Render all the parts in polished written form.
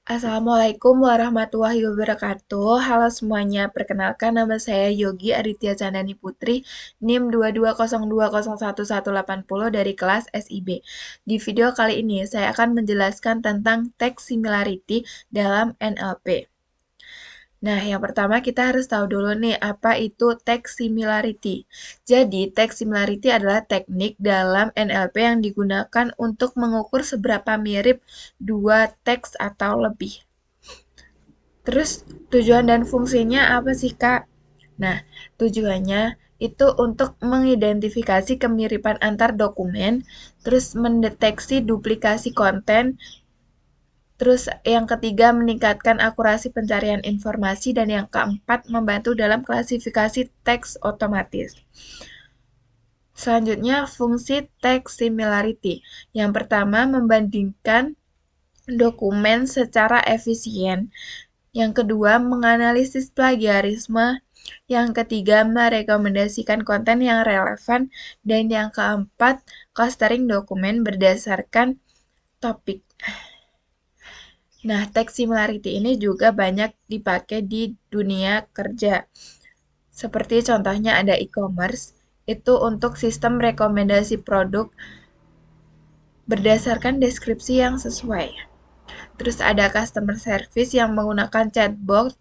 Assalamualaikum warahmatullahi wabarakatuh. Halo semuanya, perkenalkan nama saya Yogi Aditya Candani Putri, NIM 2202011180 dari kelas SIB. Di video kali ini, saya akan menjelaskan tentang text similarity dalam NLP. Nah, yang pertama kita harus tahu dulu nih, apa itu text similarity. Jadi, text similarity adalah teknik dalam NLP yang digunakan untuk mengukur seberapa mirip dua teks atau lebih. Terus tujuan dan fungsinya apa sih, Kak? Nah, tujuannya itu untuk mengidentifikasi kemiripan antar dokumen, terus mendeteksi duplikasi konten, terus yang ketiga meningkatkan akurasi pencarian informasi, dan yang keempat membantu dalam klasifikasi teks otomatis. Selanjutnya, fungsi text similarity. Yang pertama, membandingkan dokumen secara efisien. Yang kedua, menganalisis plagiarisme. Yang ketiga, merekomendasikan konten yang relevan. Dan yang keempat, clustering dokumen berdasarkan topik. Nah, text similarity ini juga banyak dipakai di dunia kerja. Seperti contohnya ada e-commerce, itu untuk sistem rekomendasi produk berdasarkan deskripsi yang sesuai. Terus ada customer service yang menggunakan chatbot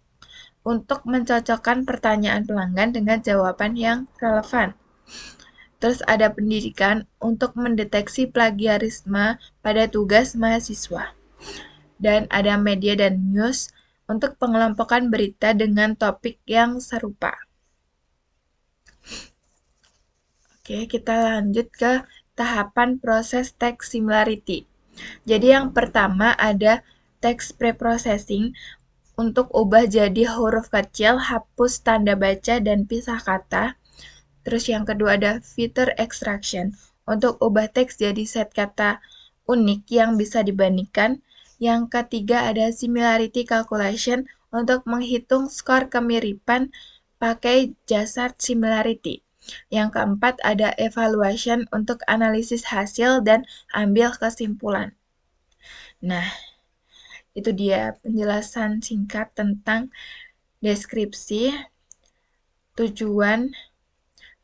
untuk mencocokkan pertanyaan pelanggan dengan jawaban yang relevan. Terus ada pendidikan untuk mendeteksi plagiarisme pada tugas mahasiswa. Dan ada media dan news untuk pengelompokan berita dengan topik yang serupa. Oke, kita lanjut ke tahapan proses text similarity. Jadi yang pertama ada text preprocessing untuk ubah jadi huruf kecil, hapus tanda baca, dan pisah kata. Terus yang kedua ada feature extraction untuk ubah teks jadi set kata unik yang bisa dibandingkan. Yang ketiga ada similarity calculation untuk menghitung skor kemiripan pakai jasar similarity. Yang keempat ada evaluation untuk analisis hasil dan ambil kesimpulan. Nah, itu dia penjelasan singkat tentang deskripsi, tujuan,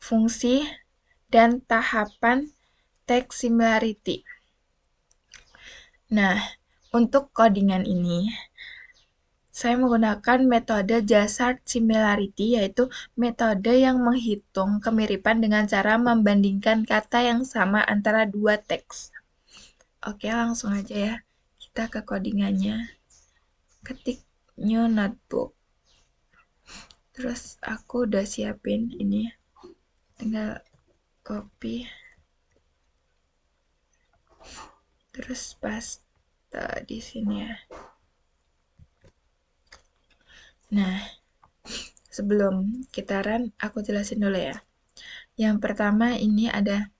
fungsi, dan tahapan text similarity. Nah, untuk codingan ini, saya menggunakan metode Jasar Similarity, yaitu metode yang menghitung kemiripan dengan cara membandingkan kata yang sama antara dua teks. Oke, langsung aja ya. Kita ke codingannya. Ketik new notebook. Terus aku udah siapin ini. Tinggal copy. Terus paste di sini ya. Nah, sebelum kita run, aku jelasin dulu ya. Yang pertama ini ada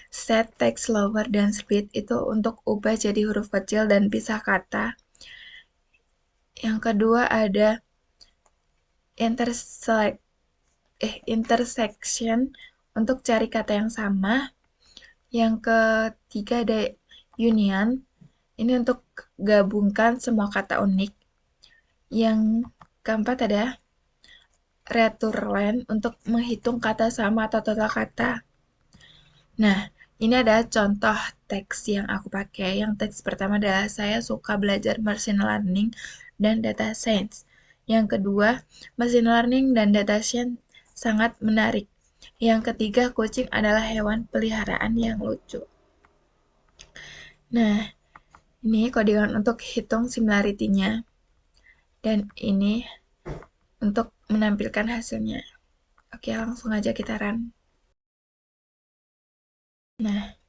set text lower dan speed, itu untuk ubah jadi huruf kecil dan pisah kata. Yang kedua ada intersection untuk cari kata yang sama. Yang ketiga ada union, ini untuk gabungkan semua kata unik. Yang keempat ada return untuk menghitung kata sama atau total kata. Nah, ini ada contoh teks yang aku pakai. Yang teks pertama adalah saya suka belajar machine learning dan data science. Yang kedua, machine learning dan data science sangat menarik. Yang ketiga, kucing adalah hewan peliharaan yang lucu. Nah, ini codingan untuk hitung similarity-nya. Dan ini untuk menampilkan hasilnya. Oke, langsung aja kita run. Nah,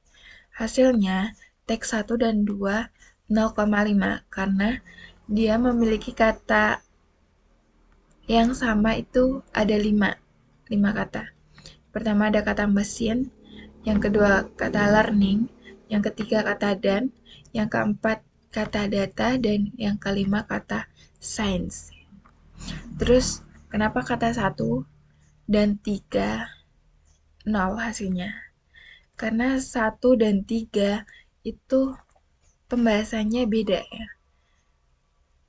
hasilnya teks 1 dan 2 0,5 karena dia memiliki kata yang sama, itu ada 5 kata. Pertama ada kata mesin, yang kedua kata learning, yang ketiga kata dan, yang keempat kata data, dan yang kelima kata science. Terus kenapa kata 1 dan 3 0 hasilnya? Karena 1 dan 3 itu pembahasannya beda ya.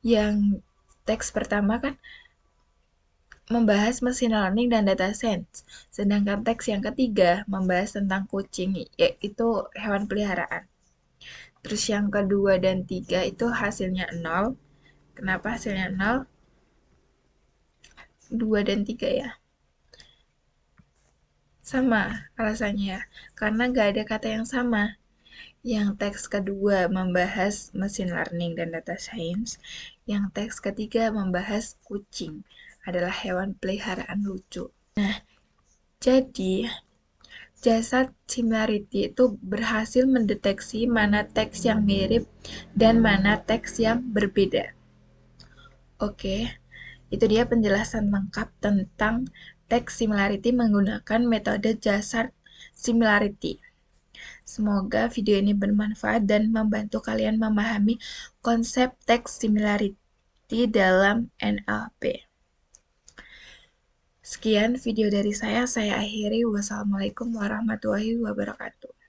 Yang teks pertama kan membahas machine learning dan data science, sedangkan teks yang ketiga membahas tentang kucing, yaitu hewan peliharaan. Terus yang kedua dan tiga itu hasilnya nol. Kenapa hasilnya nol? Dua dan tiga ya. Sama alasannya ya, karena gak ada kata yang sama. Yang teks kedua membahas machine learning dan data science. Yang teks ketiga membahas kucing, adalah hewan peliharaan lucu. Nah, jadi jasad similarity itu berhasil mendeteksi mana teks yang mirip dan mana teks yang berbeda. Oke, itu dia penjelasan lengkap tentang text similarity menggunakan metode jasad similarity. Semoga video ini bermanfaat dan membantu kalian memahami konsep text similarity dalam NLP. Sekian video dari saya akhiri. Wassalamualaikum warahmatullahi wabarakatuh.